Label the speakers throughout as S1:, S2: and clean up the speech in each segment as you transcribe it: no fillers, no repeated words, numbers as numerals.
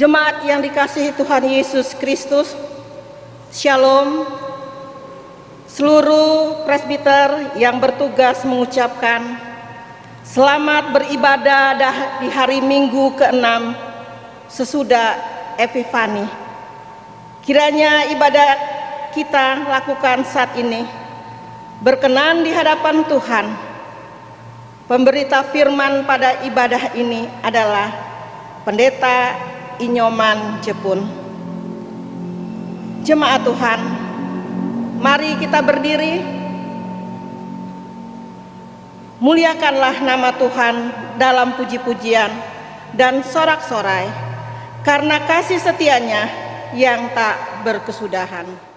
S1: Jemaat yang dikasihi Tuhan Yesus Kristus, Shalom. Seluruh presbiter yang bertugas mengucapkan selamat beribadah di hari Minggu ke-6 sesudah Epifani. Kiranya ibadah kita lakukan saat ini berkenan di hadapan Tuhan. Pemberita firman pada ibadah ini adalah Pendeta Inyoman Jepun. Jemaat Tuhan, mari kita berdiri. Muliakanlah nama Tuhan dalam puji-pujian dan sorak-sorai, karena kasih setianya yang tak berkesudahan.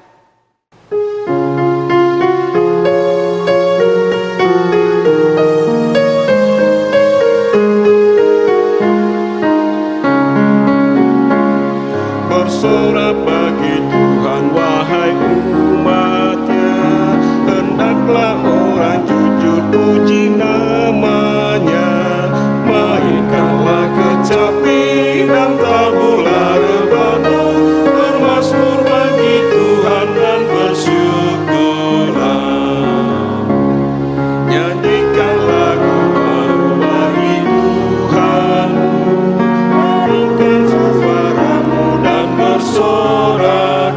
S2: Bersorak bagi Tuhan wahai umatnya, hendaklah orang jujur puji namanya. Mainkanlah kecapi dan tabula rebana, bermazmur bagi Tuhan dan bersyukurlah. Nyanyikan lagu baru bagi Tuhan, mainkan suaramu dan bersoraklah,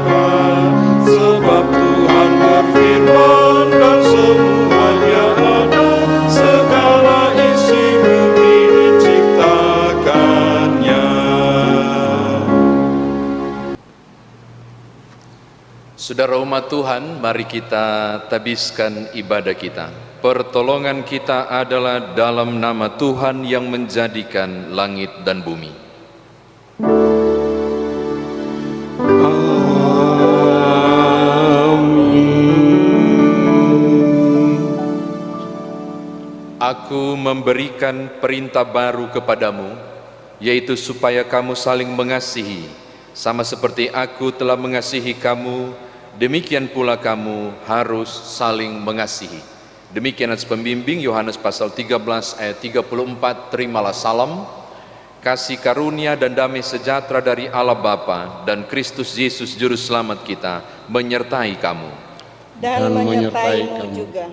S2: sebab Tuhan berfirman dan semuanya ada, segala isi bumi diciptakannya.
S3: Saudara umat Tuhan, mari kita tabiskan ibadah kita. Pertolongan kita adalah dalam nama Tuhan yang menjadikan langit dan bumi. Aku memberikan perintah baru kepadamu, yaitu supaya kamu saling mengasihi, sama seperti aku telah mengasihi kamu, demikian pula kamu harus saling mengasihi. Demikian atas pembimbing Yohanes pasal 13 ayat 34, terimalah salam, kasih karunia dan damai sejahtera dari Allah Bapa dan Kristus Yesus Juru Selamat kita menyertai kamu.
S1: Dan menyertaimu juga.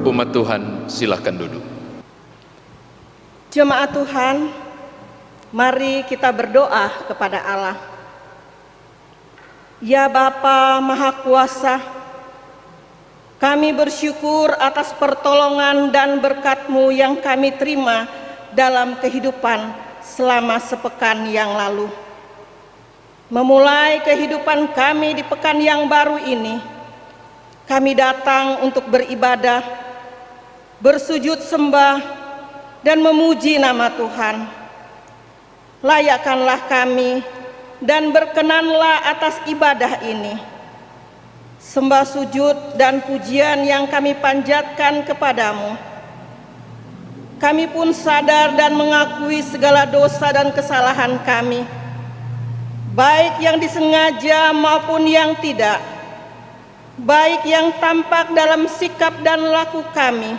S3: Umat Tuhan, silakan duduk.
S1: Jemaat Tuhan, mari kita berdoa kepada Allah. Ya Bapa Maha Kuasa, kami bersyukur atas pertolongan dan berkat-Mu yang kami terima dalam kehidupan selama sepekan yang lalu. Memulai kehidupan kami di pekan yang baru ini, Kami datang untuk beribadah, bersujud sembah, dan memuji nama Tuhan. Layakkanlah kami dan berkenanlah atas ibadah ini. Sembah sujud dan pujian yang kami panjatkan kepadamu. Kami pun sadar dan mengakui segala dosa dan kesalahan kami, baik yang disengaja maupun yang tidak, baik yang tampak dalam sikap dan laku kami,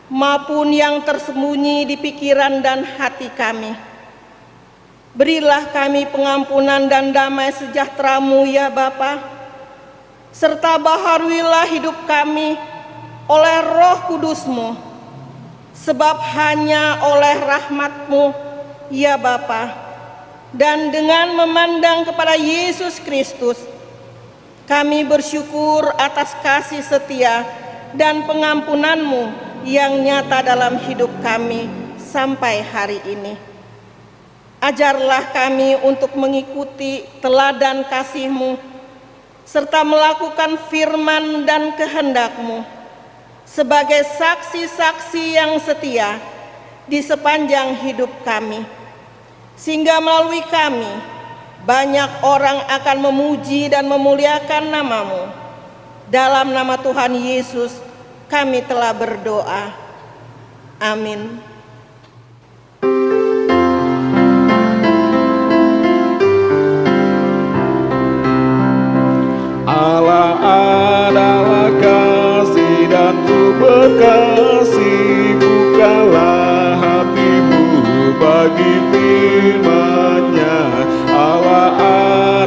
S1: maupun yang tersembunyi di pikiran dan hati kami. Berilah kami pengampunan dan damai sejahtera-Mu ya Bapa, serta baharuilah hidup kami oleh Roh Kudus-Mu, sebab hanya oleh rahmat-Mu ya Bapa, dan dengan memandang kepada Yesus Kristus, kami bersyukur atas kasih setia dan pengampunan-Mu yang nyata dalam hidup kami sampai hari ini. Ajarlah kami untuk mengikuti teladan kasih-Mu, serta melakukan firman dan kehendak-Mu sebagai saksi-saksi yang setia di sepanjang hidup kami, sehingga melalui kami banyak orang akan memuji dan memuliakan nama-Mu. Dalam nama Tuhan Yesus kami telah berdoa. Amin.
S2: Allah adalah kasih dan sumber kasih, bukalah hatimu bagi firman-Nya. Allah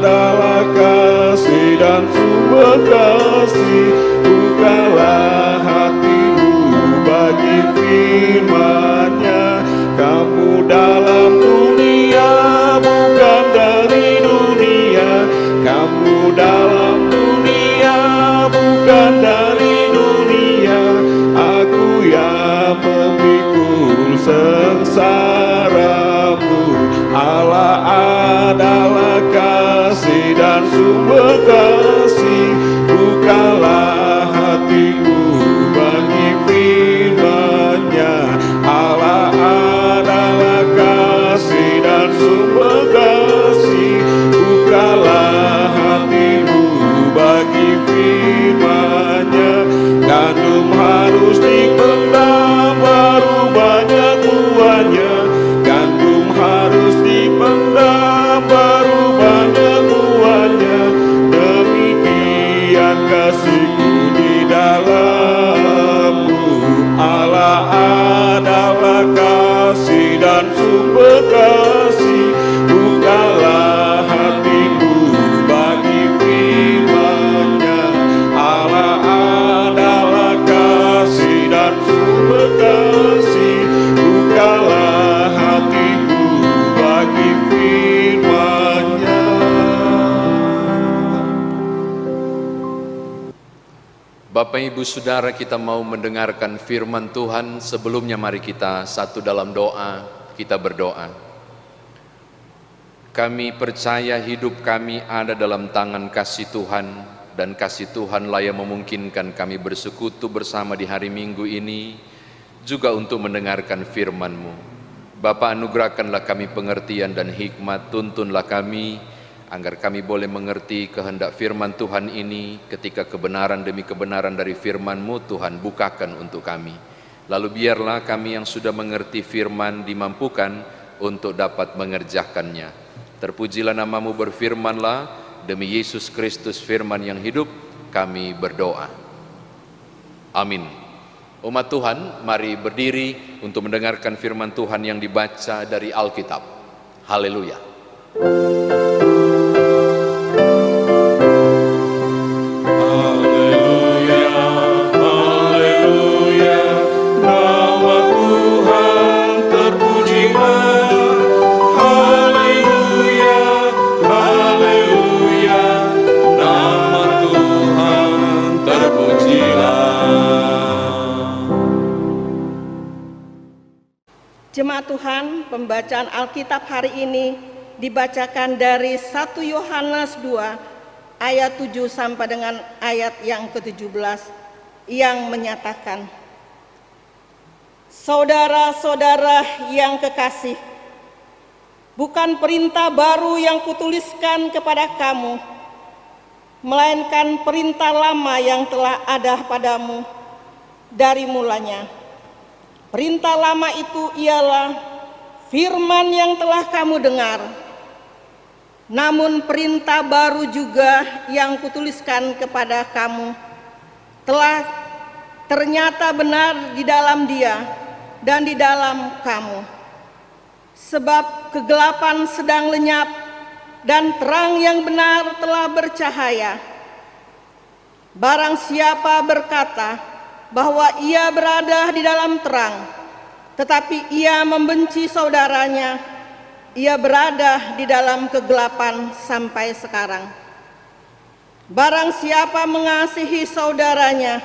S2: adalah kasih dan sumber kasih, bukalah hatimu bagi firman-Nya. Kamu dalam dunia, bukan dari dunia. Kamu dalam dunia, bukan dari dunia. Aku yang memikul sengsaramu. Allah adalah kasih dan sumber kasih, bukalah hatimu bagi firman-Nya. Allah adalah kasih dan sumber kasih, bukalah hatimu bagi firman-Nya. Gandum harus dipendam baru banyak buahnya. Gandum harus dipendam baru banyak buahnya. Demikian kasih-Ku di dalam-Mu. Allah adalah kasih dan sumber kasih, bukalah hatimu bagi firman-Nya. Allah adalah kasih dan sumber kasih, bukalah hatimu bagi firman-Nya.
S3: Bapak Ibu Saudara, kita mau mendengarkan firman Tuhan. Sebelumnya mari kita satu dalam doa, kita berdoa. Kami percaya hidup kami ada dalam tangan kasih Tuhan, dan kasih Tuhanlah yang memungkinkan kami bersekutu bersama di hari Minggu ini, juga untuk mendengarkan firman-Mu. Bapa, anugerahkanlah kami pengertian dan hikmat, tuntunlah kami, agar kami boleh mengerti kehendak firman Tuhan ini. Ketika kebenaran demi kebenaran dari firman-Mu Tuhan bukakan untuk kami. Lalu biarlah kami yang sudah mengerti firman dimampukan untuk dapat mengerjakannya. Terpujilah nama-Mu, berfirmanlah. Demi Yesus Kristus firman yang hidup kami berdoa. Amin. Umat Tuhan, mari berdiri untuk mendengarkan firman Tuhan yang dibaca dari Alkitab. Haleluya.
S1: Jemaat Tuhan, pembacaan Alkitab hari ini dibacakan dari 1 Yohanes 2 ayat 7 sampai dengan ayat yang ke-17 yang menyatakan, saudara-saudara yang kekasih, bukan perintah baru yang kutuliskan kepada kamu, melainkan perintah lama yang telah ada padamu dari mulanya. Perintah lama itu ialah firman yang telah kamu dengar. Namun perintah baru juga yang kutuliskan kepada kamu telah ternyata benar di dalam Dia dan di dalam kamu. Sebab kegelapan sedang lenyap dan terang yang benar telah bercahaya. Barang siapa berkata bahwa ia berada di dalam terang, tetapi ia membenci saudaranya, ia berada di dalam kegelapan sampai sekarang. Barang siapa mengasihi saudaranya,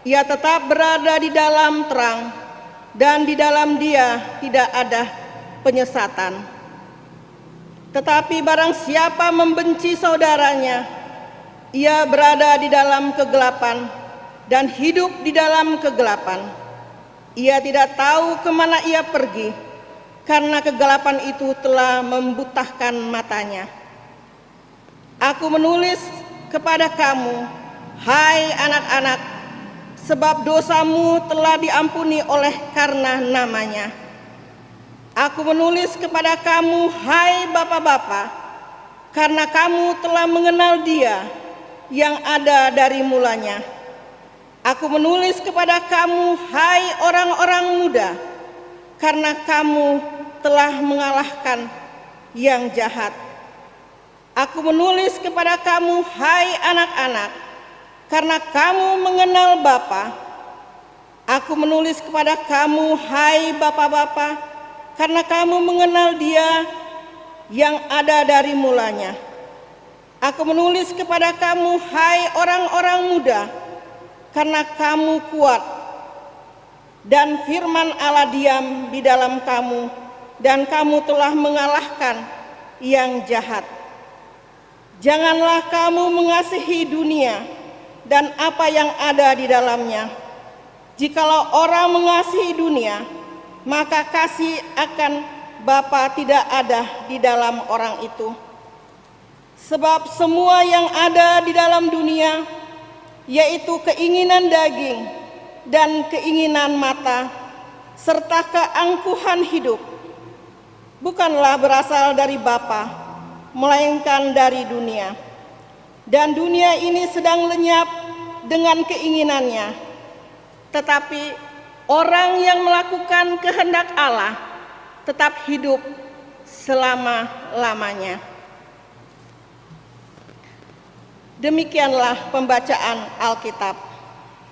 S1: ia tetap berada di dalam terang, dan di dalam dia tidak ada penyesatan. Tetapi barang siapa membenci saudaranya, ia berada di dalam kegelapan dan hidup di dalam kegelapan. Ia tidak tahu kemana ia pergi, karena kegelapan itu telah membutahkan matanya. Aku menulis kepada kamu, hai anak-anak, sebab dosamu telah diampuni oleh karena namanya. Aku menulis kepada kamu, hai bapak-bapak, karena kamu telah mengenal Dia yang ada dari mulanya. Aku menulis kepada kamu, hai orang-orang muda, karena kamu telah mengalahkan yang jahat. Aku menulis kepada kamu, hai anak-anak, karena kamu mengenal Bapa. Aku menulis kepada kamu, hai bapak-bapak, karena kamu mengenal Dia yang ada dari mulanya. Aku menulis kepada kamu, hai orang-orang muda, karena kamu kuat dan firman Allah diam di dalam kamu, dan kamu telah mengalahkan yang jahat. Janganlah kamu mengasihi dunia dan apa yang ada di dalamnya. Jikalau orang mengasihi dunia, maka kasih akan Bapa tidak ada di dalam orang itu. Sebab semua yang ada di dalam dunia, yaitu keinginan daging dan keinginan mata, serta keangkuhan hidup, bukanlah berasal dari Bapa, melainkan dari dunia. Dan dunia ini sedang lenyap dengan keinginannya. Tetapi orang yang melakukan kehendak Allah tetap hidup selama-lamanya. Demikianlah pembacaan Alkitab.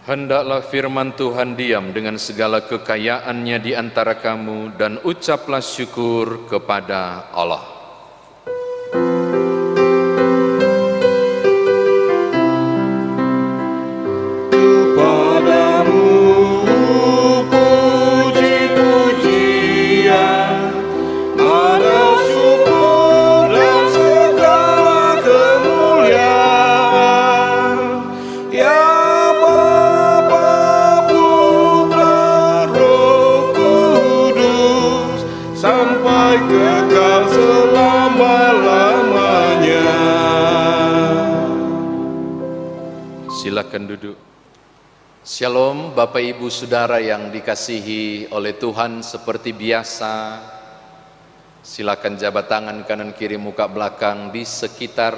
S3: Hendaklah firman Tuhan diam dengan segala kekayaannya di antara kamu, dan ucaplah syukur kepada Allah.
S2: Kepadamu puji-pujian, ada syukur dan segala kemuliaan. Ya Bapa, Putra, Roh Kudus, sampai kekal selama-lamanya.
S3: Silakan duduk. Shalom Bapak Ibu Saudara yang dikasihi oleh Tuhan. Seperti biasa, silakan jabat tangan kanan kiri muka belakang di sekitar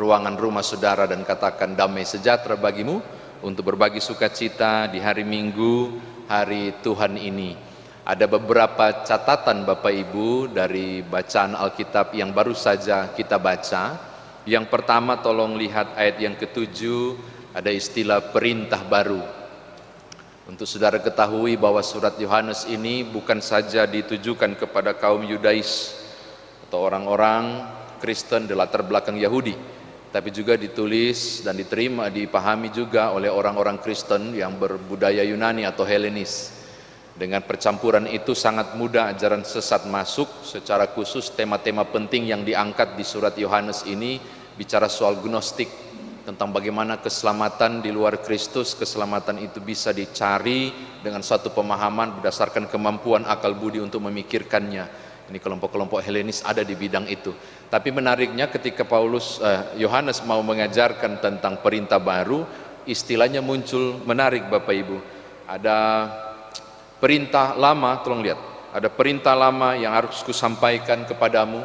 S3: ruangan rumah saudara dan katakan damai sejahtera bagimu, untuk berbagi sukacita di hari Minggu, hari Tuhan ini. Ada beberapa catatan Bapak Ibu dari bacaan Alkitab yang baru saja kita baca. Yang pertama, tolong lihat ayat yang ke-7, ada istilah perintah baru. Untuk saudara ketahui bahwa surat Yohanes ini bukan saja ditujukan kepada kaum Yudais atau orang-orang Kristen di latar belakang Yahudi, tapi juga ditulis dan diterima, dipahami juga oleh orang-orang Kristen yang berbudaya Yunani atau Helenis. Dengan percampuran itu sangat mudah ajaran sesat masuk. Secara khusus tema-tema penting yang diangkat di surat Yohanes ini bicara soal gnostik, tentang bagaimana keselamatan di luar Kristus, keselamatan itu bisa dicari dengan suatu pemahaman berdasarkan kemampuan akal budi untuk memikirkannya. Ini kelompok-kelompok Helenis ada di bidang itu. Tapi menariknya ketika Yohanes mau mengajarkan tentang perintah baru, istilahnya muncul menarik Bapak Ibu. Ada perintah lama, tolong lihat. Ada perintah lama yang harus kusampaikan kepadamu.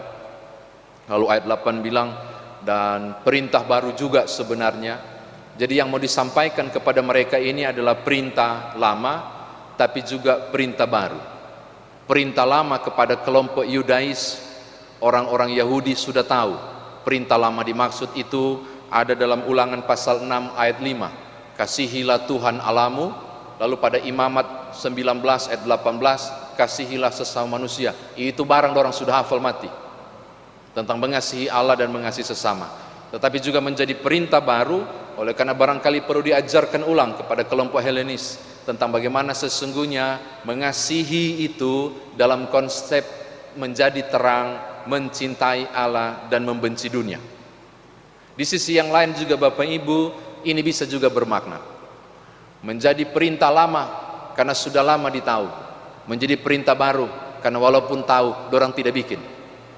S3: Lalu ayat 8 bilang, dan perintah baru juga sebenarnya. Jadi yang mau disampaikan kepada mereka ini adalah perintah lama, tapi juga perintah baru. Perintah lama kepada kelompok Yudais, orang-orang Yahudi sudah tahu. Perintah lama dimaksud itu ada dalam Ulangan pasal 6 ayat 5. Kasihilah Tuhan Allahmu. Lalu pada Imamat 19 ayat 18, kasihilah sesama manusia. Itu barang orang sudah hafal mati, tentang mengasihi Allah dan mengasihi sesama. Tetapi juga menjadi perintah baru, oleh karena barangkali perlu diajarkan ulang kepada kelompok Helenis tentang bagaimana sesungguhnya mengasihi itu dalam konsep menjadi terang, mencintai Allah dan membenci dunia. Di sisi yang lain juga Bapak Ibu, ini bisa juga bermakna menjadi perintah lama karena sudah lama ditahu, menjadi perintah baru karena walaupun tahu dorang tidak bikin.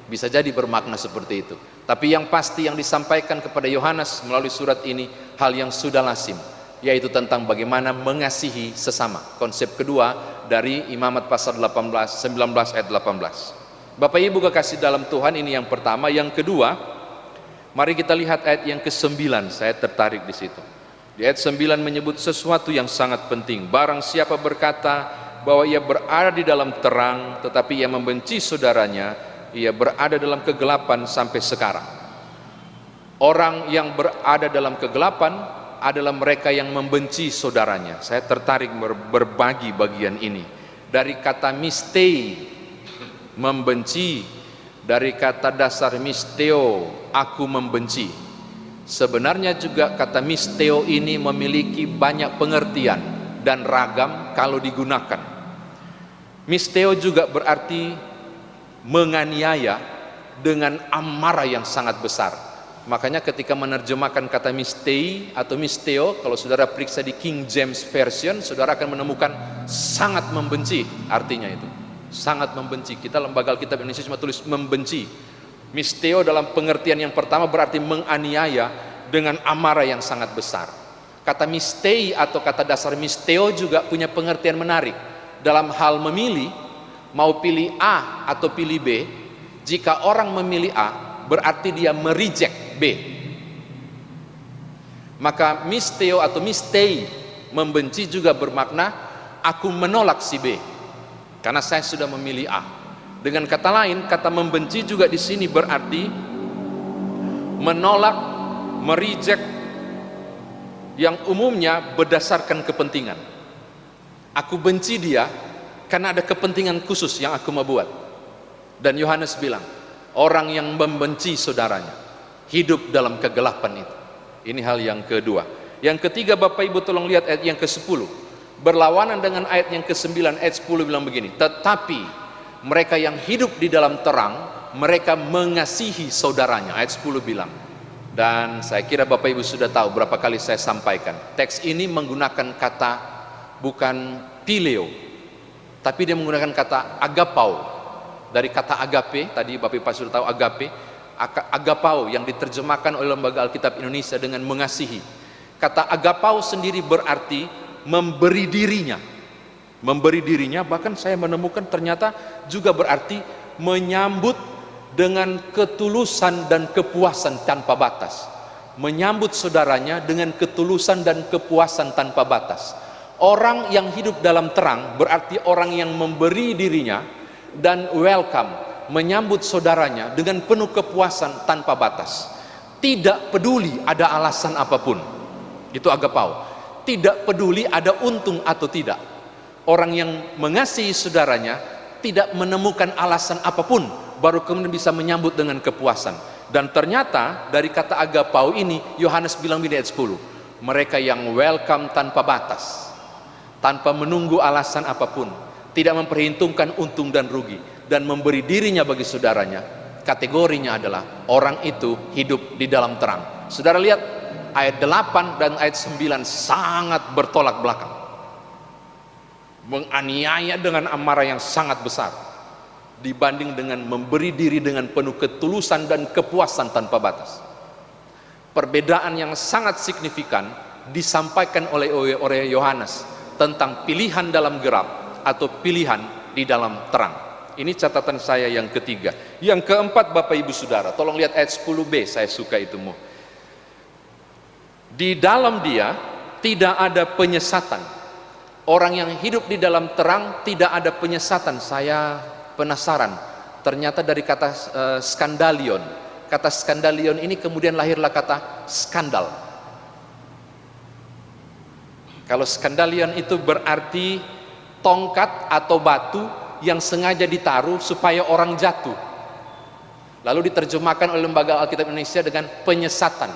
S3: Bisa jadi bermakna seperti itu. Tapi yang pasti yang disampaikan kepada Yohanes melalui surat ini hal yang sudah lazim, yaitu tentang bagaimana mengasihi sesama. Konsep kedua dari Imamat pasal 19 ayat 18. Bapak Ibu kekasih dalam Tuhan, ini yang pertama. Yang kedua, mari kita lihat ayat yang ke-9. Saya tertarik di situ. Di ayat 9 menyebut sesuatu yang sangat penting. Barang siapa berkata bahwa ia berada di dalam terang tetapi ia membenci saudaranya, ia berada dalam kegelapan sampai sekarang. Orang yang berada dalam kegelapan adalah mereka yang membenci saudaranya. Saya tertarik berbagi bagian ini. Dari kata mistei, membenci, dari kata dasar misteo, aku membenci. Sebenarnya juga kata misteo ini memiliki banyak pengertian dan ragam kalau digunakan. Misteo juga berarti menganiaya dengan amarah yang sangat besar. Makanya ketika menerjemahkan kata mistei atau misteo, kalau saudara periksa di King James Version, saudara akan menemukan sangat membenci. Artinya itu sangat membenci. Kita lembaga Alkitab Indonesia cuma tulis membenci. Misteo dalam pengertian yang pertama berarti menganiaya dengan amarah yang sangat besar. Kata mistei atau kata dasar misteo juga punya pengertian menarik. Dalam hal memilih, mau pilih A atau pilih B, jika orang memilih A, berarti dia mereject B. Maka misteo atau mistei, membenci juga bermakna aku menolak si B, karena saya sudah memilih A. Dengan kata lain, kata membenci juga di sini berarti menolak, mereject yang umumnya berdasarkan kepentingan. Aku benci dia karena ada kepentingan khusus yang aku mau buat. Dan Yohanes bilang, orang yang membenci saudaranya hidup dalam kegelapan itu. Ini hal yang kedua. Yang ketiga, Bapak Ibu tolong lihat ayat yang ke-10. Berlawanan dengan ayat yang ke-9, ayat 10 bilang begini, tetapi mereka yang hidup di dalam terang, mereka mengasihi saudaranya. Ayat 10 bilang. Dan saya kira Bapak Ibu sudah tahu berapa kali saya sampaikan. Teks ini menggunakan kata bukan pileo, tapi dia menggunakan kata agapau. Dari kata agape, tadi Bapak Ibu sudah tahu agape. Agapau yang diterjemahkan oleh Lembaga Alkitab Indonesia dengan mengasihi. Kata agapau sendiri berarti memberi dirinya. Memberi dirinya, bahkan saya menemukan ternyata juga berarti menyambut dengan ketulusan dan kepuasan tanpa batas. Menyambut saudaranya dengan ketulusan dan kepuasan tanpa batas. Orang yang hidup dalam terang berarti orang yang memberi dirinya dan welcome, menyambut saudaranya dengan penuh kepuasan tanpa batas. Tidak peduli ada alasan apapun. Itu agapau. Tidak peduli ada untung atau tidak. Orang yang mengasihi saudaranya tidak menemukan alasan apapun, baru kemudian bisa menyambut dengan kepuasan. Dan ternyata dari kata agapau ini, Yohanes bilang di ayat 10, mereka yang welcome tanpa batas, tanpa menunggu alasan apapun, tidak memperhitungkan untung dan rugi, dan memberi dirinya bagi saudaranya,
S4: kategorinya adalah orang itu hidup di dalam terang. Saudara lihat ayat 8 dan ayat 9 sangat bertolak belakang, menganiaya dengan amarah yang sangat besar dibanding dengan memberi diri dengan penuh ketulusan dan kepuasan tanpa batas. Perbedaan yang sangat signifikan disampaikan oleh Yohanes tentang pilihan dalam gelap atau pilihan di dalam terang. Ini catatan saya yang ketiga. Yang keempat, Bapak Ibu Saudara, tolong lihat ayat 10b, saya suka itu. Di dalam dia tidak ada penyesatan. Orang yang hidup di dalam terang tidak ada penyesatan. Saya penasaran, ternyata dari kata skandalion. Kata skandalion ini kemudian lahirlah kata skandal. Kalau skandalion itu berarti tongkat atau batu yang sengaja ditaruh supaya orang jatuh. Lalu diterjemahkan oleh Lembaga Alkitab Indonesia dengan penyesatan,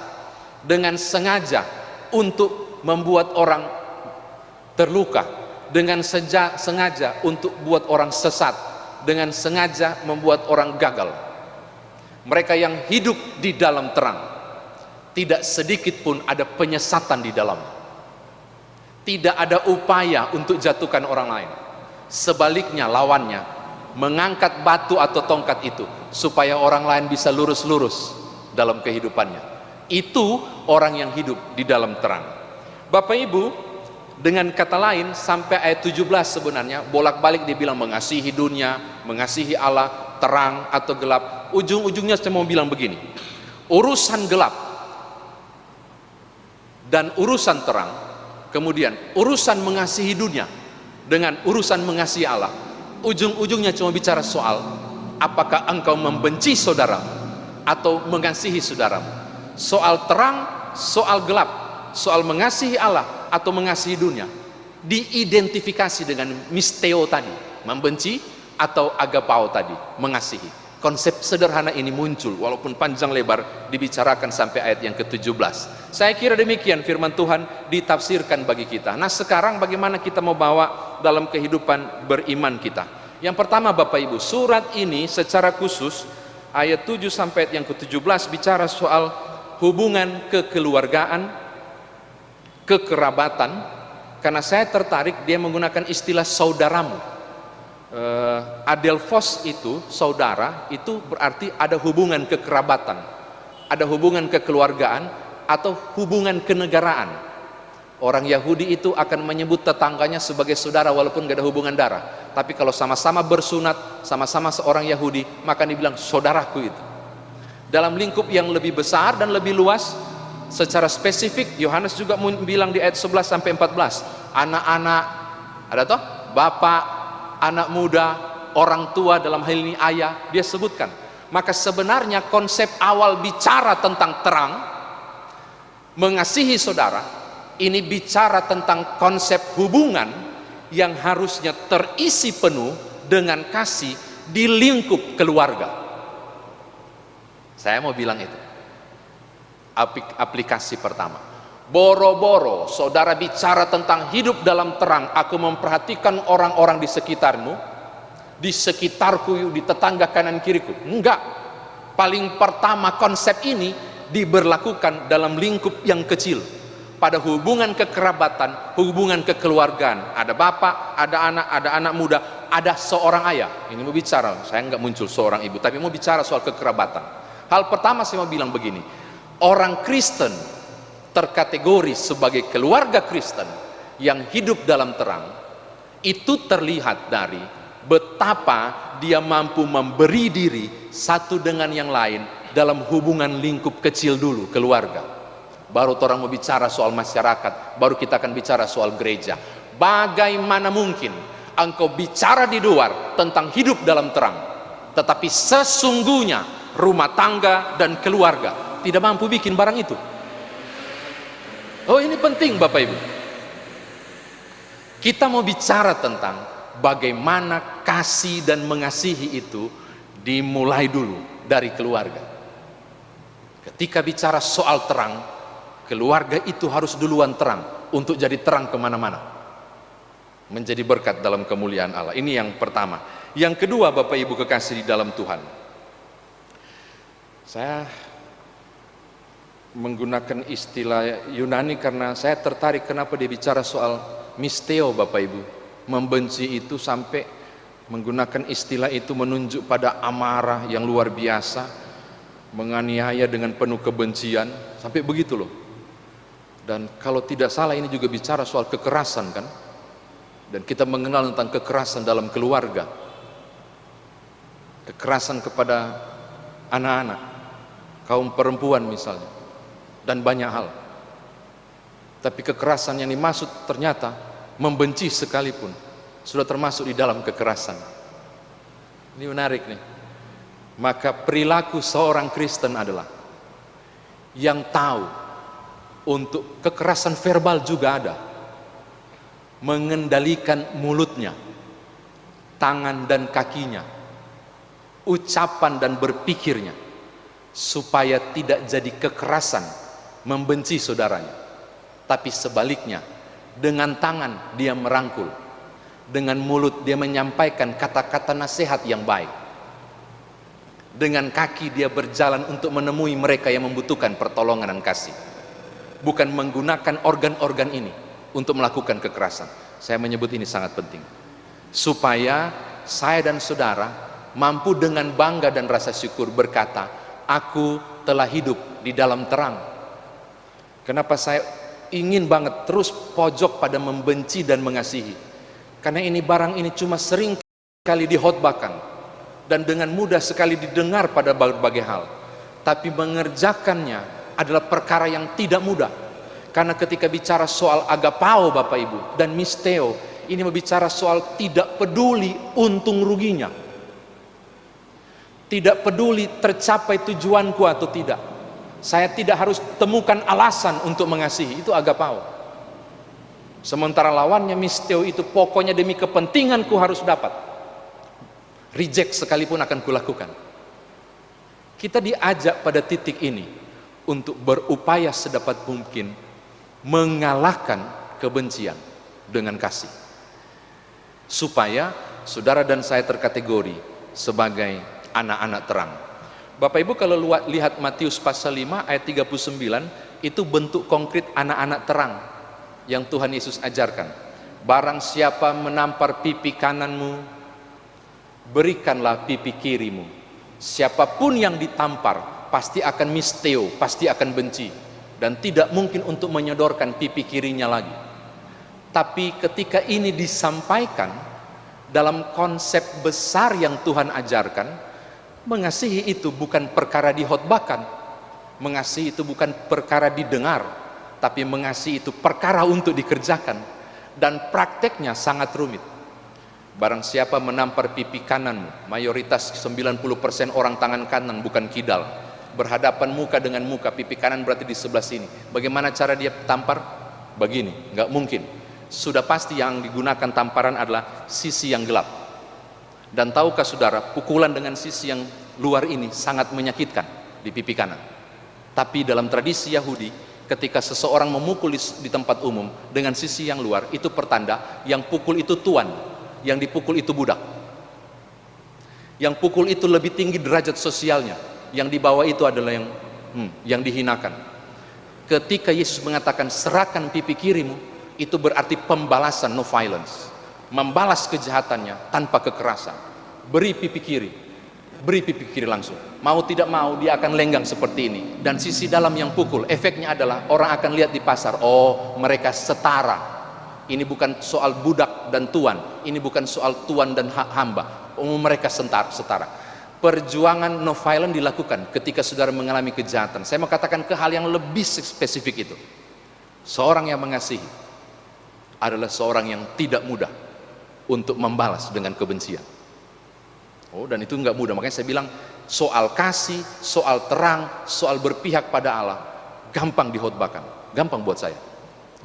S4: dengan sengaja untuk membuat orang terluka, dengan sengaja untuk buat orang sesat, dengan sengaja membuat orang gagal. Mereka yang hidup di dalam terang, tidak sedikit pun ada penyesatan di dalam. Tidak ada upaya untuk jatuhkan orang lain. Sebaliknya lawannya mengangkat batu atau tongkat itu supaya orang lain bisa lurus-lurus dalam kehidupannya. Itu orang yang hidup di dalam terang. Bapak Ibu, dengan kata lain sampai ayat 17 sebenarnya bolak-balik dibilang mengasihi dunia, mengasihi Allah, terang atau gelap. Ujung-ujungnya saya mau bilang begini, urusan gelap dan urusan terang, kemudian urusan mengasihi dunia dengan urusan mengasihi Allah, ujung-ujungnya cuma bicara soal apakah engkau membenci saudaramu atau mengasihi saudaramu. Soal terang, soal gelap, soal mengasihi Allah atau mengasihi dunia diidentifikasi dengan misteo tadi, membenci, atau agapao tadi, mengasihi. Konsep sederhana ini muncul walaupun panjang lebar dibicarakan sampai ayat yang ke-17. Saya kira demikian firman Tuhan ditafsirkan bagi kita. Nah, sekarang bagaimana kita mau bawa dalam kehidupan beriman kita? Yang pertama, Bapak Ibu, surat ini secara khusus ayat 7 sampai ayat yang ke-17 bicara soal hubungan kekeluargaan, kekerabatan. Karena saya tertarik dia menggunakan istilah saudaramu. Adelphos itu saudara, itu berarti ada hubungan kekerabatan, ada hubungan kekeluargaan atau hubungan kenegaraan. Orang Yahudi itu akan menyebut tetangganya sebagai saudara walaupun gak ada hubungan darah, tapi kalau sama-sama bersunat, sama-sama seorang Yahudi, maka dibilang saudaraku itu. Dalam lingkup yang lebih besar dan lebih luas, secara spesifik Yohanes juga bilang di ayat 11 sampai 14, anak-anak, ada toh, bapak, anak muda, orang tua, dalam hal ini ayah, dia sebutkan. Maka sebenarnya konsep awal bicara tentang terang, mengasihi saudara, ini bicara tentang konsep hubungan yang harusnya terisi penuh dengan kasih di lingkup keluarga. Saya mau bilang itu aplikasi pertama. Boro-boro saudara bicara tentang hidup dalam terang, aku memperhatikan orang-orang di sekitarmu, di sekitarku, di tetangga kanan kiriku. Enggak. Paling pertama konsep ini diberlakukan dalam lingkup yang kecil, pada hubungan kekerabatan, hubungan kekeluargaan. Ada bapak, ada anak muda, ada seorang ayah. Ini mau bicara, saya enggak muncul seorang ibu, tapi mau bicara soal kekerabatan. Hal pertama saya mau bilang begini, orang Kristen terkategori sebagai keluarga Kristen yang hidup dalam terang, itu terlihat dari betapa dia mampu memberi diri satu dengan yang lain dalam hubungan lingkup kecil dulu, keluarga. Baru orang mau bicara soal masyarakat, baru kita akan bicara soal gereja. Bagaimana mungkin engkau bicara di luar tentang hidup dalam terang, tetapi sesungguhnya rumah tangga dan keluarga tidak mampu bikin barang itu? Oh, ini penting Bapak Ibu. Kita mau bicara tentang bagaimana kasih dan mengasihi itu dimulai dulu dari keluarga. Ketika bicara soal terang, keluarga itu harus duluan terang untuk jadi terang kemana-mana, menjadi berkat dalam kemuliaan Allah. Ini yang pertama. Yang kedua, Bapak Ibu kekasih di dalam Tuhan,
S3: Saya menggunakan istilah Yunani karena saya tertarik kenapa dia bicara soal misteo, Bapak Ibu. Membenci itu sampai menggunakan istilah itu menunjuk pada amarah yang luar biasa, menganiaya dengan penuh kebencian, sampai begitu loh. Dan kalau tidak salah ini juga bicara soal kekerasan kan. Dan kita mengenal tentang kekerasan dalam keluarga, kekerasan kepada anak-anak, kaum perempuan misalnya, dan banyak hal. Tapi kekerasan yang dimaksud ternyata membenci sekalipun sudah termasuk di dalam kekerasan. Ini menarik nih. Maka perilaku seorang Kristen adalah yang tahu untuk kekerasan verbal juga ada, mengendalikan mulutnya, tangan dan kakinya, ucapan dan berpikirnya, supaya tidak jadi kekerasan membenci saudaranya, tapi sebaliknya, dengan tangan dia merangkul, dengan mulut dia menyampaikan kata-kata nasihat yang baik, dengan kaki dia berjalan untuk menemui mereka yang membutuhkan pertolongan dan kasih, bukan menggunakan organ-organ ini untuk melakukan kekerasan. Saya menyebut ini sangat penting, supaya saya dan saudara mampu dengan bangga dan rasa syukur berkata, aku telah hidup di dalam terang. Kenapa saya ingin banget terus pojok pada membenci dan mengasihi? Karena ini barang ini cuma sering kali dihotbahkan dan dengan mudah sekali didengar pada berbagai hal, tapi mengerjakannya adalah perkara yang tidak mudah. Karena ketika bicara soal agapao Bapak Ibu dan misteo, ini berbicara soal tidak peduli untung ruginya, tidak peduli tercapai tujuanku atau tidak. Saya tidak harus temukan alasan untuk mengasihi, itu agapao. Sementara lawannya misteo itu pokoknya demi kepentinganku harus dapat, reject sekalipun akan kulakukan. Kita diajak pada titik ini untuk berupaya sedapat mungkin mengalahkan kebencian dengan kasih, supaya saudara dan saya terkategori sebagai anak-anak terang. Bapak Ibu kalau lihat Matius pasal 5 ayat 39, itu bentuk konkret anak-anak terang yang Tuhan Yesus ajarkan. Barang siapa menampar pipi kananmu, berikanlah pipi kirimu. Siapapun yang ditampar pasti akan misteo, pasti akan benci, dan tidak mungkin untuk menyodorkan pipi kirinya lagi. Tapi ketika ini disampaikan dalam konsep besar yang Tuhan ajarkan, mengasihi itu bukan perkara dihotbahkan, mengasihi itu bukan perkara didengar, tapi mengasihi itu perkara untuk dikerjakan, dan prakteknya sangat rumit. Barang siapa menampar pipi kananmu, mayoritas 90% orang tangan kanan bukan kidal, berhadapan muka dengan muka, pipi kanan berarti di sebelah sini. Bagaimana cara dia tampar? Begini, nggak mungkin. Sudah pasti yang digunakan tamparan adalah sisi yang gelap. Dan tahukah saudara, pukulan dengan sisi yang luar ini sangat menyakitkan di pipi kanan. Tapi dalam tradisi Yahudi, ketika seseorang memukul di tempat umum dengan sisi yang luar, itu pertanda yang pukul itu tuan, yang dipukul itu budak, yang pukul itu lebih tinggi derajat sosialnya, yang di bawah itu adalah yang dihinakan. Ketika Yesus mengatakan serahkan pipi kirimu, itu berarti pembalasan, no violence, membalas kejahatannya tanpa kekerasan. Beri pipi kiri, beri pipi kiri langsung. Mau tidak mau dia akan lenggang seperti ini. Dan sisi dalam yang pukul, efeknya adalah orang akan lihat di pasar, oh mereka setara. Ini bukan soal budak dan tuan, ini bukan soal tuan dan hamba, mereka setara. Perjuangan no violence dilakukan ketika saudara mengalami kejahatan. Saya mau katakan ke hal yang lebih spesifik itu. Seorang yang mengasihi adalah seorang yang tidak mudah untuk membalas dengan kebencian. Oh, dan itu nggak mudah. Makanya saya bilang soal kasih, soal terang, soal berpihak pada Allah gampang dihotbahkan, gampang buat saya,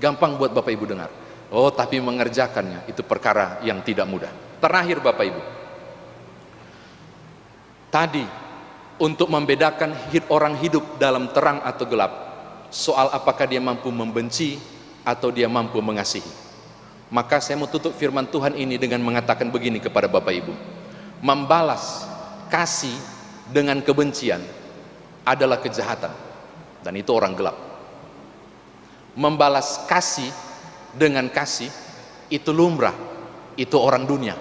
S3: gampang buat Bapak Ibu dengar. Oh, tapi mengerjakannya itu perkara yang tidak mudah. Terakhir Bapak Ibu, tadi untuk membedakan orang hidup dalam terang atau gelap, soal apakah dia mampu membenci atau dia mampu mengasihi. Maka saya mau tutup firman Tuhan ini dengan mengatakan begini kepada Bapak Ibu. Membalas kasih dengan kebencian,
S4: adalah kejahatan, dan itu orang gelap. Membalas kasih dengan kasih itu lumrah, itu orang dunia.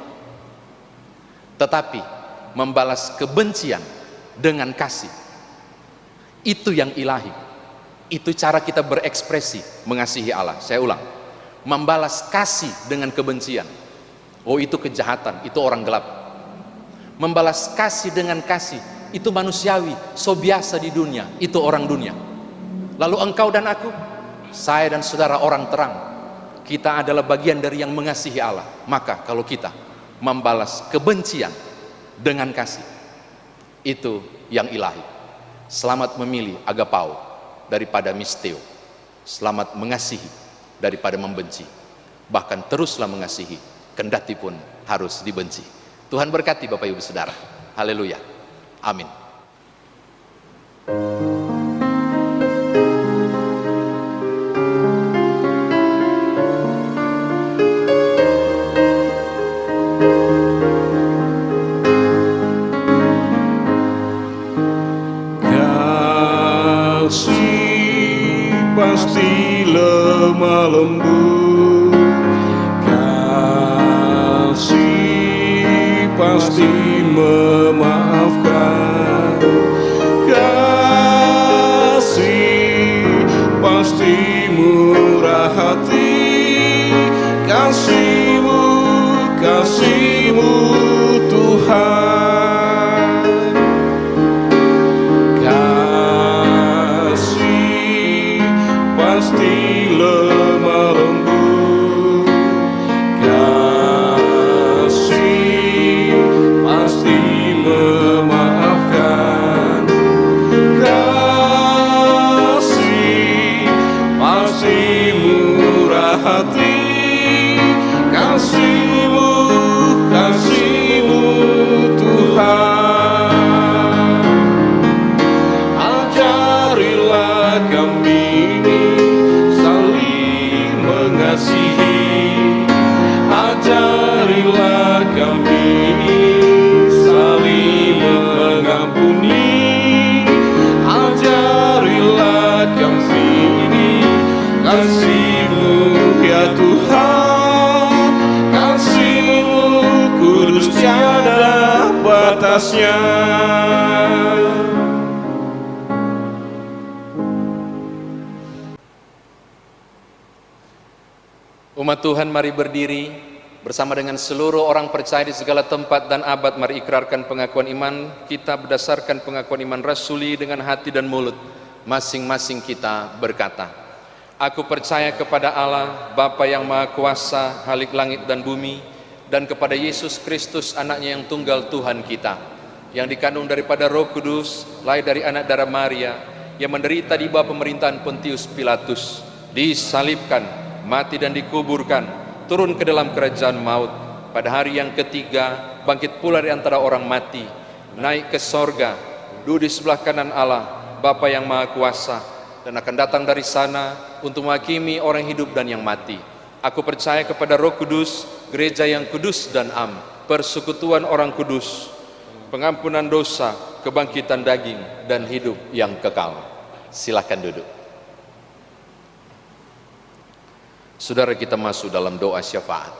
S4: Tetapi membalas kebencian dengan kasih, itu yang ilahi. Itu cara kita berekspresi mengasihi Allah. Saya ulang, membalas kasih dengan kebencian, oh itu kejahatan, itu orang gelap. Membalas kasih dengan kasih, itu manusiawi, so biasa di dunia, itu orang dunia. Lalu engkau dan aku, saya dan saudara orang terang, kita adalah bagian dari yang mengasihi Allah. Maka kalau kita membalas kebencian dengan kasih, itu yang ilahi. Selamat memilih agapao daripada misteo. Selamat mengasihi daripada membenci. Bahkan teruslah mengasihi, kendati pun harus dibenci. Tuhan berkati Bapak Ibu Saudara. Haleluya. Amin.
S2: Kasih pasti lemah lembut, kasih pasti memaafkan, kasih pasti murah hati, kasih-Mu, kasih-Mu Tuhan. Kasih pasti lemah lembut, kasih pasti memaafkan, kasih pasti murah hati, kasih-Mu, kasih-Mu Tuhan. Ajarilah kami ini saling mengasihi, ajarilah kami ini saling mengampuni, ajarilah kami ini kasih-Mu ya Tuhan, kasih-Mu kudus tiada batasnya.
S3: Umat Tuhan, mari berdiri bersama dengan seluruh orang percaya di segala tempat dan abad. Mari ikrarkan pengakuan iman kita berdasarkan pengakuan iman rasuli dengan hati dan mulut. Masing-masing kita berkata, aku percaya kepada Allah, Bapa yang Maha Kuasa, Halik langit dan bumi, dan kepada Yesus Kristus, anaknya yang tunggal Tuhan kita, yang dikandung daripada Roh Kudus, lahir dari anak darah Maria, yang menderita di bawah pemerintahan Pontius Pilatus, disalibkan, mati dan dikuburkan, turun ke dalam kerajaan maut, pada hari yang ketiga bangkit pula di antara orang mati, naik ke sorga, duduk di sebelah kanan Allah, Bapa yang Maha Kuasa, dan akan datang dari sana untuk menghakimi orang hidup dan yang mati. Aku percaya kepada Roh Kudus, gereja yang kudus dan am, persekutuan orang kudus, pengampunan dosa, kebangkitan daging, dan hidup yang kekal. Silakan duduk. Saudara, kita masuk dalam doa syafaat.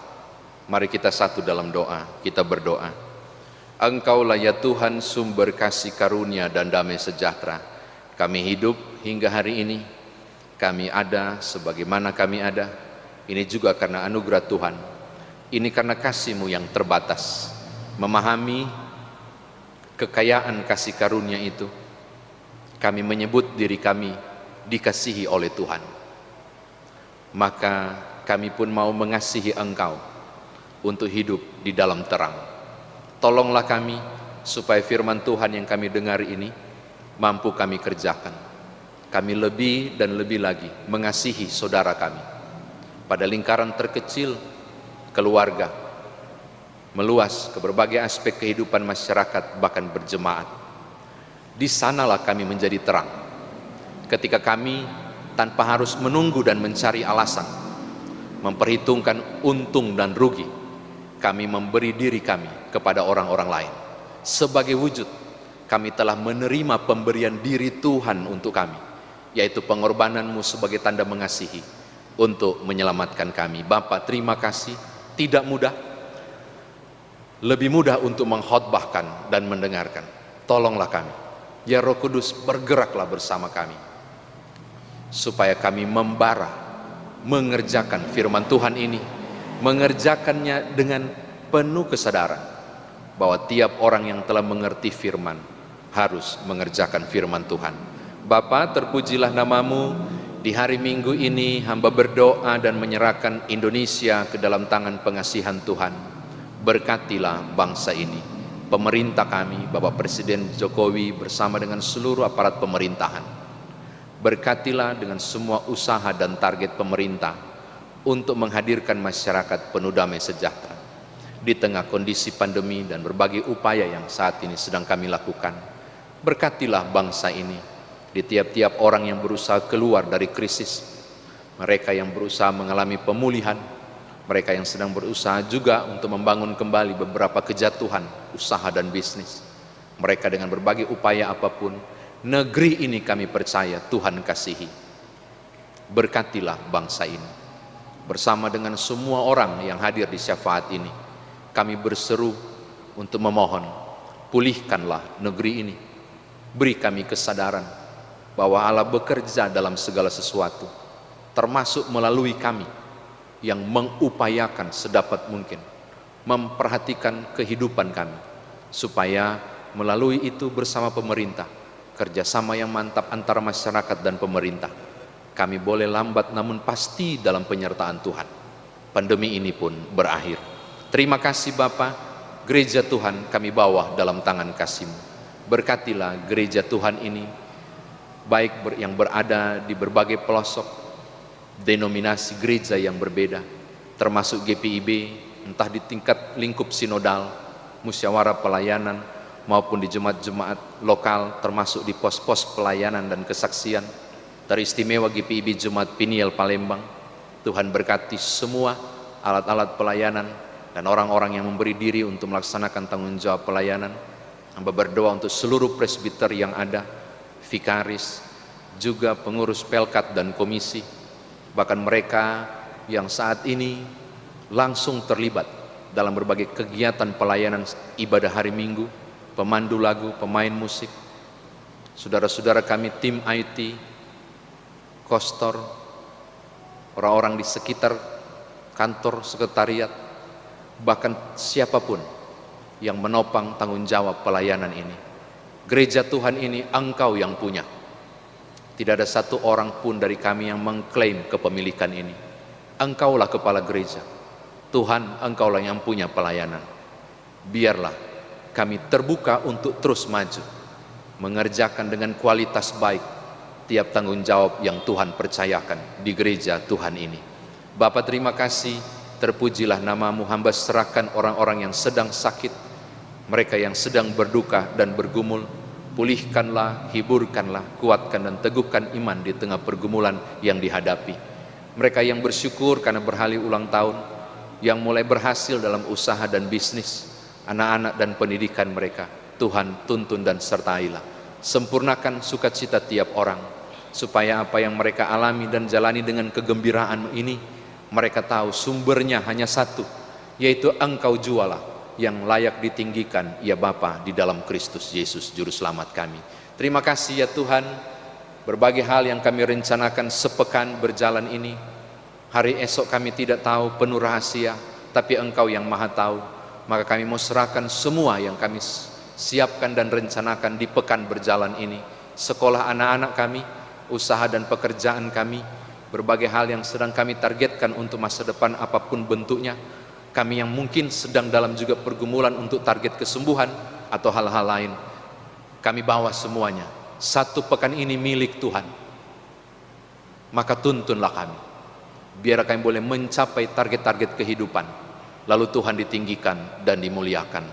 S3: Mari kita satu dalam doa, kita berdoa. Engkaulah ya Tuhan sumber kasih karunia dan damai sejahtera. Kami hidup hingga hari ini, kami ada sebagaimana kami ada. Ini juga karena anugerah Tuhan. Ini karena kasih-Mu yang terbatas. Memahami kekayaan kasih karunia itu, kami menyebut diri kami dikasihi oleh Tuhan. Maka kami pun mau mengasihi Engkau untuk hidup di dalam terang. Tolonglah kami supaya firman Tuhan yang kami dengar ini mampu kami kerjakan. Kami lebih dan lebih lagi mengasihi saudara kami pada lingkaran terkecil keluarga, meluas ke berbagai aspek kehidupan masyarakat, bahkan berjemaat. Di sanalah kami menjadi terang. Ketika kami tanpa harus menunggu dan mencari alasan, memperhitungkan untung dan rugi, kami memberi diri kami kepada orang-orang lain sebagai wujud
S4: kami telah menerima pemberian diri Tuhan untuk kami, yaitu pengorbananmu sebagai tanda mengasihi untuk menyelamatkan kami. Bapa, terima kasih. Tidak mudah, lebih mudah untuk mengkhotbahkan dan mendengarkan. Tolonglah kami, ya Roh Kudus, bergeraklah bersama kami, supaya kami membara, mengerjakan firman Tuhan ini, mengerjakannya dengan penuh kesadaran bahwa tiap orang yang telah mengerti firman harus mengerjakan firman Tuhan. Bapa, terpujilah namamu. Di hari Minggu ini hamba berdoa dan menyerahkan Indonesia ke dalam tangan pengasihan Tuhan. Berkatilah bangsa ini, pemerintah kami, Bapak Presiden Jokowi bersama dengan seluruh aparat pemerintahan. Berkatilah dengan semua usaha dan target pemerintah untuk menghadirkan masyarakat penuh damai sejahtera di tengah kondisi pandemi dan berbagai upaya yang saat ini sedang kami lakukan. Berkatilah bangsa ini, di tiap-tiap orang yang berusaha keluar dari krisis, mereka yang berusaha mengalami pemulihan, mereka yang sedang berusaha juga untuk membangun kembali beberapa kejatuhan usaha dan bisnis. Mereka dengan berbagai upaya apapun, negeri ini kami percaya Tuhan kasihi. Berkatilah bangsa ini. Bersama dengan semua orang yang hadir di syafaat ini, kami berseru untuk memohon, pulihkanlah negeri ini. Beri kami kesadaran bahwa Allah bekerja dalam segala sesuatu, termasuk melalui kami yang mengupayakan sedapat mungkin memperhatikan kehidupan kami, supaya melalui itu bersama pemerintah, kerjasama yang mantap antara masyarakat dan pemerintah, kami boleh lambat namun pasti dalam penyertaan Tuhan, pandemi ini pun berakhir. Terima kasih Bapa, gereja Tuhan kami bawa dalam tangan kasih-Mu. Berkatilah gereja Tuhan ini, baik yang berada di berbagai pelosok denominasi gereja yang berbeda, termasuk GPIB, entah di tingkat lingkup sinodal, musyawarah pelayanan, maupun di jemaat-jemaat lokal, termasuk di pos-pos pelayanan dan kesaksian, teristimewa GPIB Jemaat Piniel Palembang. Tuhan berkati semua alat-alat pelayanan dan orang-orang yang memberi diri untuk melaksanakan tanggung jawab pelayanan. Hamba berdoa untuk seluruh presbiter yang ada, vikaris, juga pengurus pelkat dan komisi, bahkan mereka yang saat ini langsung terlibat dalam berbagai kegiatan pelayanan ibadah hari Minggu, pemandu lagu, pemain musik, saudara-saudara kami tim IT, kostor, orang-orang di sekitar kantor sekretariat, bahkan siapapun yang menopang tanggung jawab pelayanan ini. Gereja Tuhan ini Engkau yang punya. Tidak ada satu orang pun dari kami yang mengklaim kepemilikan ini. Engkaulah kepala gereja. Tuhan, Engkaulah yang punya pelayanan. Biarlah kami terbuka untuk terus maju, mengerjakan dengan kualitas baik tiap tanggung jawab yang Tuhan percayakan di gereja Tuhan ini. Bapa, terima kasih, terpujilah namamu. Hamba serahkan orang-orang yang sedang sakit, mereka yang sedang berduka dan bergumul. Pulihkanlah, hiburkanlah, kuatkan dan teguhkan iman di tengah pergumulan yang dihadapi. Mereka yang bersyukur karena berhali ulang tahun, yang mulai berhasil dalam usaha dan bisnis, anak-anak dan pendidikan mereka, Tuhan tuntun dan sertailah. Sempurnakan sukacita tiap orang, supaya apa yang mereka alami dan jalani dengan kegembiraan ini, mereka tahu sumbernya hanya satu, yaitu Engkau jualah yang layak ditinggikan, ya Bapa, di dalam Kristus Yesus Juru Selamat kami. Terima kasih ya Tuhan, berbagai hal yang kami rencanakan sepekan berjalan ini, hari esok kami tidak tahu, penuh rahasia, tapi Engkau yang maha tahu. Maka kami mau serahkan semua yang kami siapkan dan rencanakan di pekan berjalan ini, sekolah anak-anak kami, usaha dan pekerjaan kami, berbagai hal yang sedang kami targetkan untuk masa depan apapun bentuknya. Kami yang mungkin sedang dalam juga pergumulan untuk target kesembuhan atau hal-hal lain, kami bawa semuanya. Satu pekan ini milik Tuhan, maka tuntunlah kami, biar kami boleh mencapai target-target kehidupan, lalu Tuhan ditinggikan dan dimuliakan.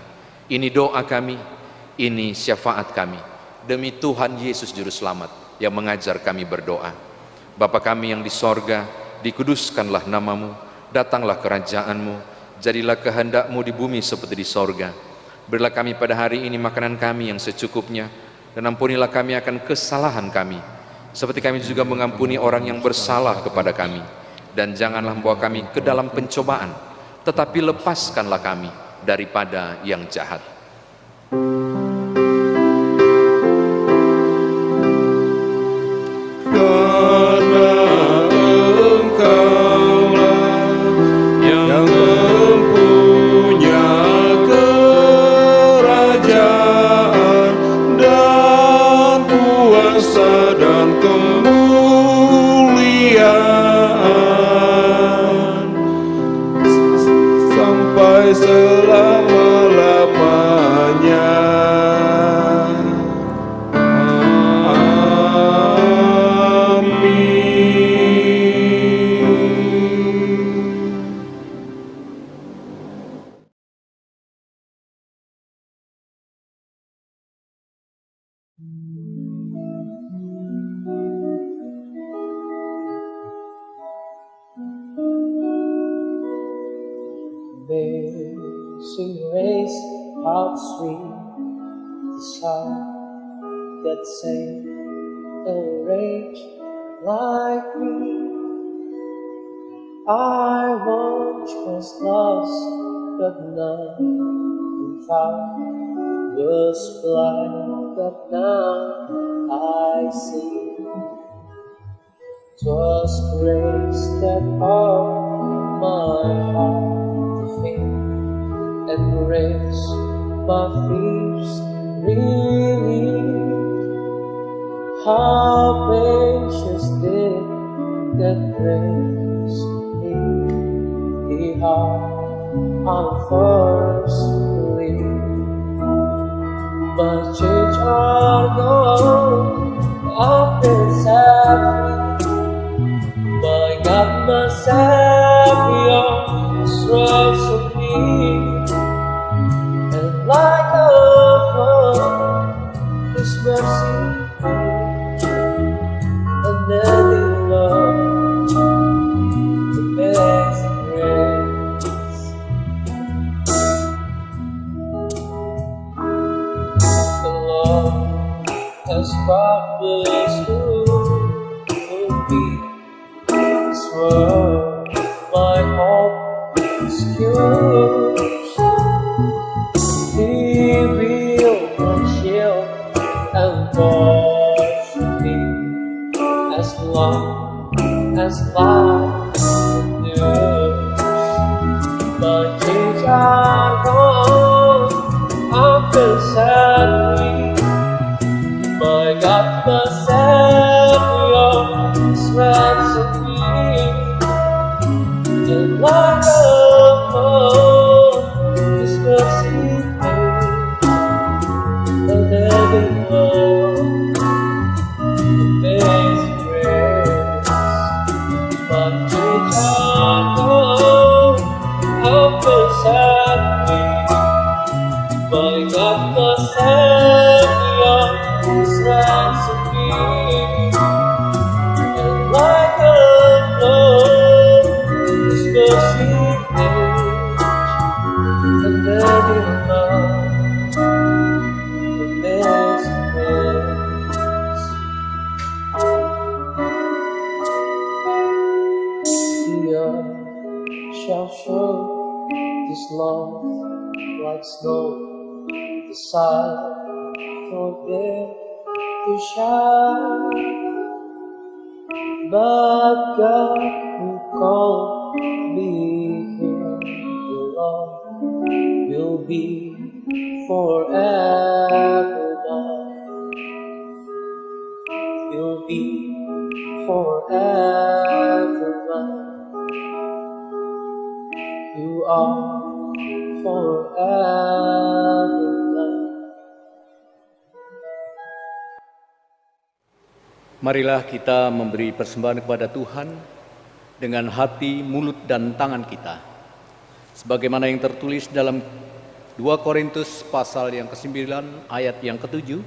S4: Ini doa kami, ini syafaat kami, demi Tuhan Yesus Juru Selamat yang mengajar kami berdoa. Bapa kami yang di sorga, dikuduskanlah namamu, datanglah kerajaan-Mu, jadilah kehendak-Mu di bumi seperti di sorga.
S3: Berilah kami pada hari ini makanan kami yang secukupnya, dan ampunilah kami akan kesalahan kami, seperti kami juga mengampuni orang yang bersalah kepada kami. Dan janganlah membawa kami ke dalam pencobaan, tetapi lepaskanlah kami daripada yang jahat.
S2: Karena Engkaulah yang mempunyai kerajaan dan kuasa dan kemuliaan sampai selama-lamanya.
S5: Amazing grace, how sweet the sound that saved a wretch like me. I once was lost, but now I'm found. Was blind, but now I see. 'Twas grace that brought my heart to faith and raised my fears relief. How precious did that grace be, the heart I first believed. My chains are gone, I've been set free. My God, my Savior, has ransomed me. And like a flood, His mercy and ending love, amazing grace. The Lord has brought us through me. This world, my hope is secure. He will my shield and portion me as long as life endures. My chains are gone, I've been set free. My God, my Savior, has ransomed me. And like a flood, His mercy and living love, amazing grace. My chains are gone, I've been set free. My God, my Savior, has ransomed me. And like a flood, His mercy and living love, amazing grace. The earth shall show His love like snow. The sun forbid to shine, but God who called me here, the Lord will be forever mine. Will be forever mine. You are forever mine.
S6: Marilah kita memberi persembahan kepada Tuhan dengan hati, mulut, dan tangan kita. Sebagaimana yang tertulis dalam 2 Korintus pasal yang ke-9 ayat yang ke-7,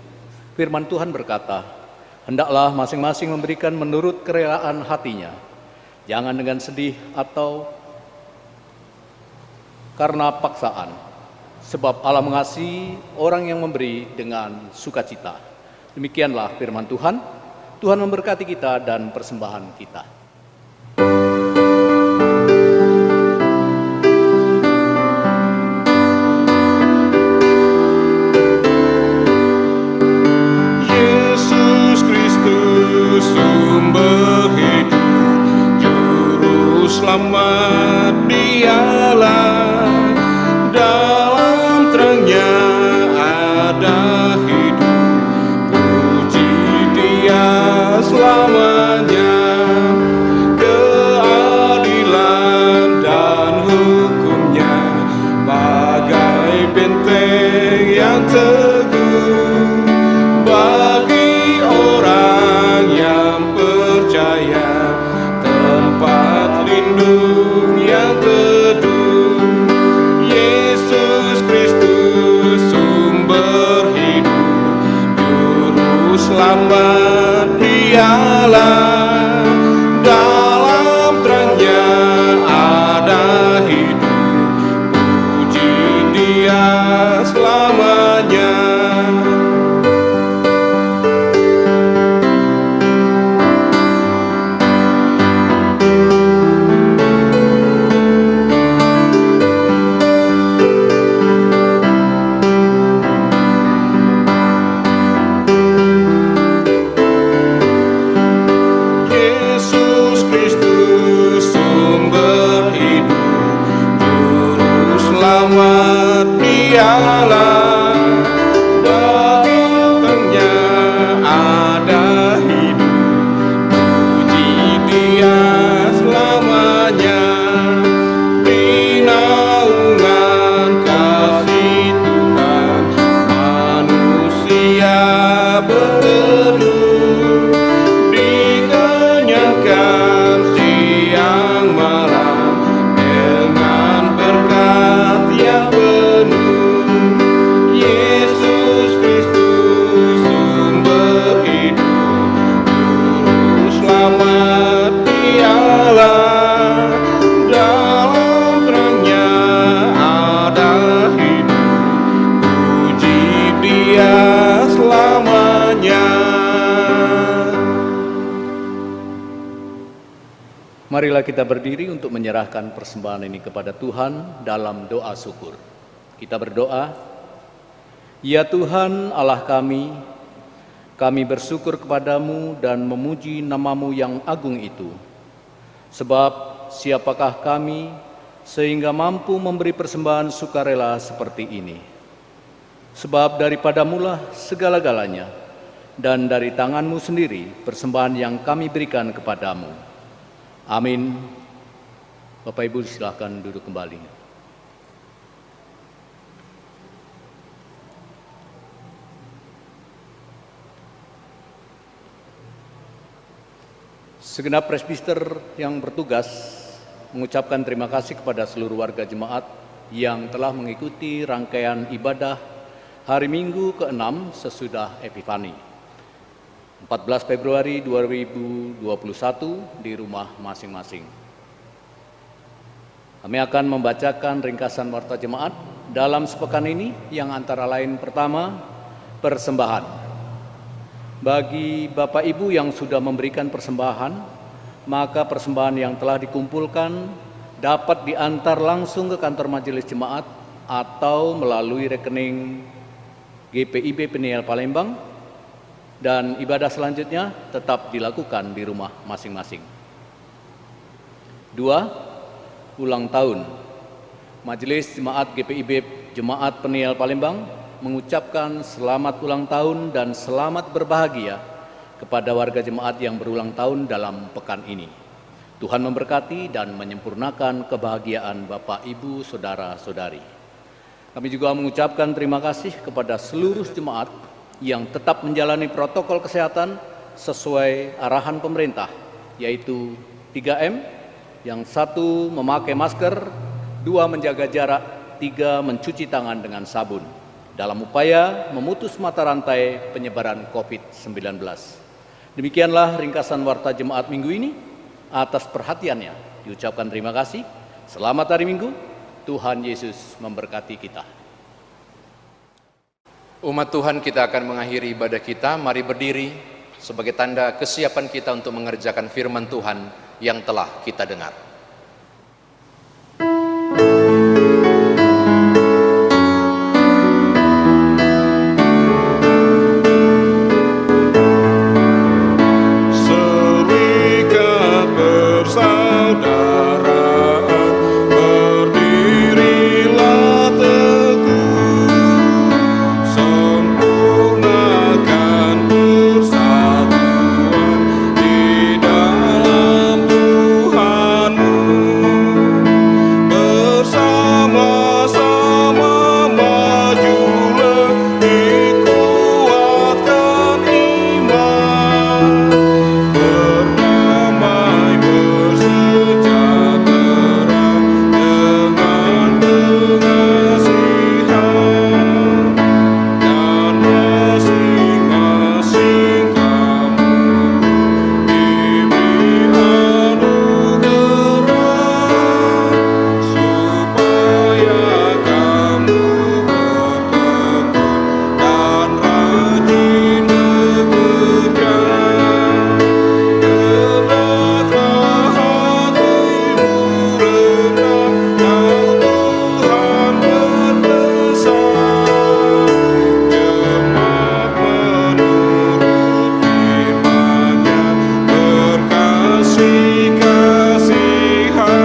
S6: firman Tuhan berkata, "Hendaklah masing-masing memberikan menurut kerelaan hatinya, jangan dengan sedih atau karena paksaan, Sebab Allah mengasihi orang yang memberi dengan sukacita. Demikianlah firman Tuhan. Tuhan memberkati kita dan persembahan kita.
S2: Yesus Kristus sumber hidup, juru selamat Dialah. Dalam terangnya ada hidup, puji Dia selamanya. Keadilan dan hukumnya bagai benteng yang teguh bagi orang yang percaya, tempat lindung yang teduh. Yesus Kristus sumber hidup, juru selamat Dialah. Dalam terangnya ada hidup, puji Dia selamanya. Yesus Kristus sumber hidup, juru selamat Dialah. Dalamnya ada hidup, puji Dia selamanya. Di naungan kasih Tuhan manusia berteduh, dikenyangkan siang malam dengan berkat yang penuh. Yesus Kristus sumber hidup, juru selamat Dialah. Dalam terangnya ada hidup, puji Dia selamanya.
S6: Marilah kita berdiri untuk menyerahkan persembahan ini kepada Tuhan dalam doa syukur. Kita berdoa. Ya Tuhan Allah kami bersyukur kepadamu dan memuji namamu yang agung itu. Sebab siapakah kami sehingga mampu memberi persembahan sukarela seperti ini. Sebab daripadamulah segala-galanya, dan dari tanganmu sendiri persembahan yang kami berikan kepadamu. Amin. Bapak Ibu silakan duduk kembali. Segenap presbiter yang bertugas mengucapkan terima kasih kepada seluruh warga jemaat yang telah mengikuti rangkaian ibadah hari Minggu ke-6 sesudah Epifani 14 Februari 2021 di rumah masing-masing. Kami akan membacakan ringkasan warta jemaat dalam sepekan ini yang antara lain pertama, persembahan. Bagi Bapak Ibu yang sudah memberikan persembahan, maka persembahan yang telah dikumpulkan dapat diantar langsung ke kantor majelis jemaat atau melalui rekening GPIB Peniel Palembang, dan ibadah selanjutnya tetap dilakukan di rumah masing-masing. 2. Ulang tahun. Majelis Jemaat GPIB Jemaat Peniel Palembang mengucapkan selamat ulang tahun dan selamat berbahagia kepada warga jemaat yang berulang tahun dalam pekan ini. Tuhan memberkati dan menyempurnakan kebahagiaan Bapak, Ibu, Saudara-saudari. Kami juga mengucapkan terima kasih kepada seluruh jemaat yang tetap menjalani protokol kesehatan sesuai arahan pemerintah, yaitu 3M, yang 1 memakai masker, 2 menjaga jarak, 3 mencuci tangan dengan sabun, dalam upaya memutus mata rantai penyebaran COVID-19. Demikianlah ringkasan warta jemaat minggu ini. Atas perhatiannya diucapkan terima kasih. Selamat hari Minggu. Tuhan Yesus memberkati kita.
S4: Umat Tuhan, kita akan mengakhiri ibadah kita. Mari berdiri sebagai tanda kesiapan kita untuk mengerjakan firman Tuhan yang telah kita dengar.
S2: Serikat persaudaraan, berdirilah teguh, sempurnakan persatuan di dalam Tuhanmu. Bersama-sama majulah, dikuatkan iman, berdamai bersejahtera dengan pengasihan, dan masing-masing kamu diberi anugerah, supaya kamu bertekun dan rajin bekerja. Hendaklah hatimu rendah dan Tuhan berpesan, jemaat menurut firman-Nya berkasih-kasihan.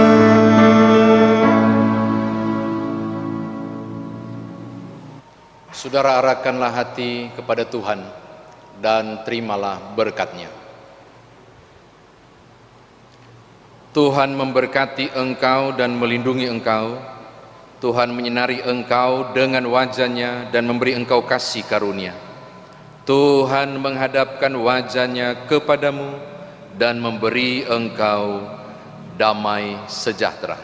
S4: Saudara, arahkanlah hati kepada Tuhan dan terimalah berkat-Nya.
S3: Tuhan memberkati engkau dan melindungi engkau. Tuhan menyinari engkau dengan wajah-Nya dan memberi engkau kasih karunia. Tuhan menghadapkan wajah-Nya kepadamu dan memberi engkau damai sejahtera.